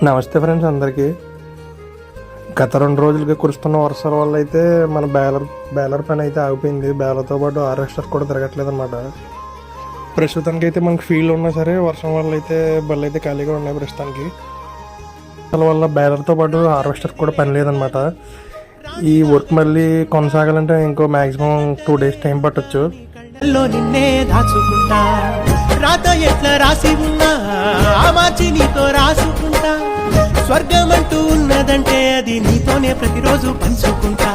నమస్తే ఫ్రెండ్స్ అందరికీ. గత 2 రోజులుగా కురుస్తున్న వర్షాల వల్ల అయితే మన బేలర్ పని అయితే ఆగిపోయింది. బేలర్తో పాటు హార్వెస్టర్ కూడా తిరగట్లేదు అనమాట. ప్రస్తుతానికి అయితే మనకి ఫీల్డ్ ఉన్నా సరే వర్షం వల్ల అయితే బళ్ళు అయితే ఖాళీగా ఉన్నాయి ప్రస్తుతానికి. వల్ల బేలర్తో పాటు హార్వెస్టర్ కూడా పని లేదనమాట. ఈ వర్క్ మళ్ళీ కొనసాగాలంటే ఇంకో మ్యాక్సిమం 2 days టైం పట్టొచ్చు. నిన్నే దాచుకుంటా, రాత ఎట్లా రాసి ఉన్నా ఆ మార్చి నీతో రాసుకుంటా. స్వర్గం అంటూ ఉన్నదంటే అది నీతోనే ప్రతిరోజు పంచుకుంటా.